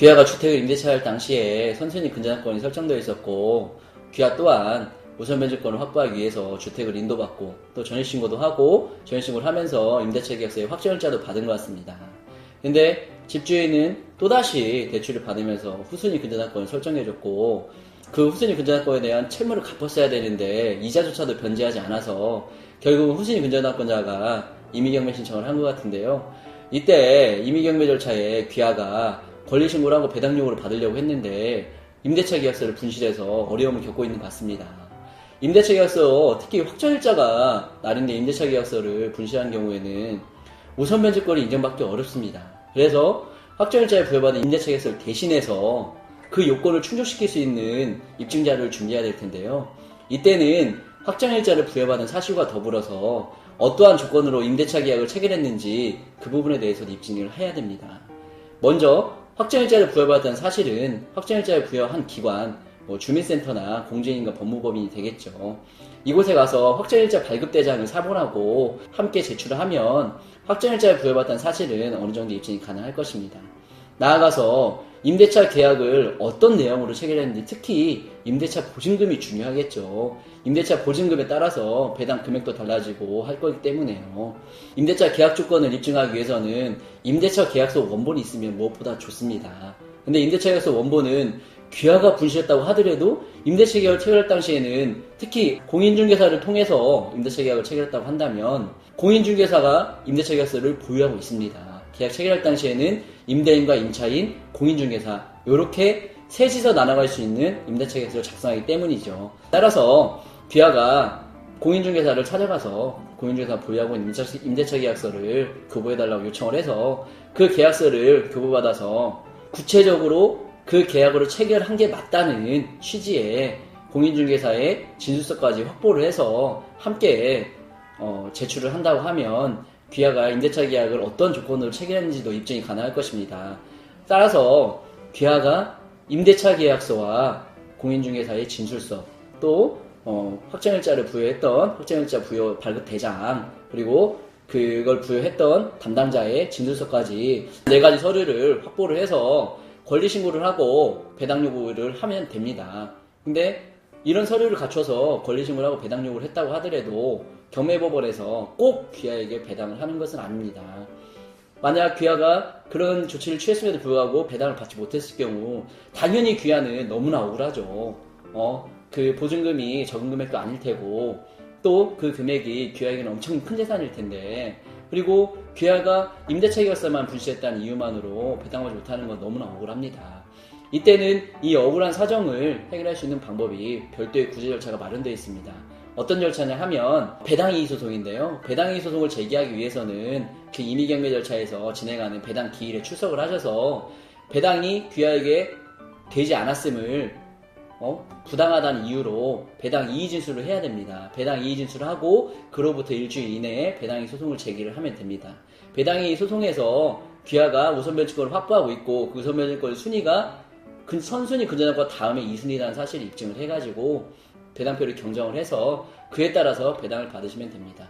귀하가 주택을 임대차할 당시에 선순위 근저당권이 설정되어 있었고, 귀하 또한 우선 변제권을 확보하기 위해서 주택을 인도받고 또 전입신고도 하고 전입신고를 하면서 임대차 계약서의 확정일자도 받은 것 같습니다. 근데 집주인은 또다시 대출을 받으면서 후순위 근저당권을 설정해줬고, 그 후순위 근저당권에 대한 채무를 갚았어야 되는데 이자조차도 변제하지 않아서 결국은 후순위 근저당권자가 임의경매 신청을 한 것 같은데요. 이때 임의경매 절차에 귀하가 권리신고를 하고 배당 요구를 받으려고 했는데 임대차 계약서를 분실해서 어려움을 겪고 있는 것 같습니다. 임대차 계약서, 특히 확정일자가 날인데 임대차 계약서를 분실한 경우에는 우선 변제권이 인정받기 어렵습니다. 그래서 확정일자에 부여받은 임대차 계약서를 대신해서 그 요건을 충족시킬 수 있는 입증자료를 준비해야 될 텐데요. 이때는 확정일자를 부여받은 사실과 더불어서 어떠한 조건으로 임대차 계약을 체결했는지 그 부분에 대해서도 입증을 해야 됩니다. 먼저 확정일자를 부여받은 사실은 확정일자를 부여한 기관, 주민센터나 공직인과 법무법인이 되겠죠. 이곳에 가서 확정일자 발급대장을 사본하고 함께 제출을 하면 확정일자를 부여받은 사실은 어느 정도 입증이 가능할 것입니다. 나아가서 임대차 계약을 어떤 내용으로 체결했는지, 특히 임대차 보증금이 중요하겠죠. 임대차 보증금에 따라서 배당 금액도 달라지고 할 거기 때문에요. 임대차 계약 조건을 입증하기 위해서는 임대차 계약서 원본이 있으면 무엇보다 좋습니다. 근데 임대차 계약서 원본은 귀하가 분실했다고 하더라도 임대차 계약을 체결할 당시에는, 특히 공인중개사를 통해서 임대차 계약을 체결했다고 한다면 공인중개사가 임대차 계약서를 보유하고 있습니다. 계약 체결할 당시에는 임대인과 임차인, 공인중개사 이렇게 셋이서 나눠갈 수 있는 임대차 계약서를 작성하기 때문이죠. 따라서 귀하가 공인중개사를 찾아가서 공인중개사가 보유하고 있는 임대차 계약서를 교부해달라고 요청을 해서 그 계약서를 교부받아서 구체적으로 그 계약으로 체결한 게 맞다는 취지의 공인중개사의 진술서까지 확보를 해서 함께 제출을 한다고 하면 귀하가 임대차 계약을 어떤 조건으로 체결했는지도 입증이 가능할 것입니다. 따라서 귀하가 임대차 계약서와 공인중개사의 진술서, 또 확정일자를 부여했던 확정일자 부여 발급 대장, 그리고 그걸 부여했던 담당자의 진술서까지 4가지 서류를 확보를 해서 권리신고를 하고 배당 요구를 하면 됩니다. 근데 이런 서류를 갖춰서 권리신고를 하고 배당 요구를 했다고 하더라도 경매법원에서 꼭 귀하에게 배당을 하는 것은 아닙니다. 만약 귀하가 그런 조치를 취했음에도 불구하고 배당을 받지 못했을 경우 당연히 귀하는 너무나 억울하죠. 그 보증금이 적은 금액도 아닐 테고 또 그 금액이 귀하에게는 엄청 큰 재산일 텐데, 그리고 귀하가 임대차 계약서만 분실했다는 이유만으로 배당하지 못하는 건 너무나 억울합니다. 이때는 이 억울한 사정을 해결할 수 있는 방법이 별도의 구제 절차가 마련되어 있습니다. 어떤 절차냐 하면 배당이의 소송인데요. 배당이의 소송을 제기하기 위해서는 그 임의경매 절차에서 진행하는 배당 기일에 출석을 하셔서 배당이 귀하에게 되지 않았음을 부당하다는 이유로 배당 이의 진술을 해야 됩니다. 배당 이의 진술을 하고 그로부터 일주일 이내에 배당이의 소송을 제기를 하면 됩니다. 배당이의 소송에서 귀하가 우선 변제권을 확보하고 있고 그 우선 변제권 순위가 선순위 근저당권 다음에 2순위라는 사실을 입증을 해가지고 배당표를 경정을 해서 그에 따라서 배당을 받으시면 됩니다.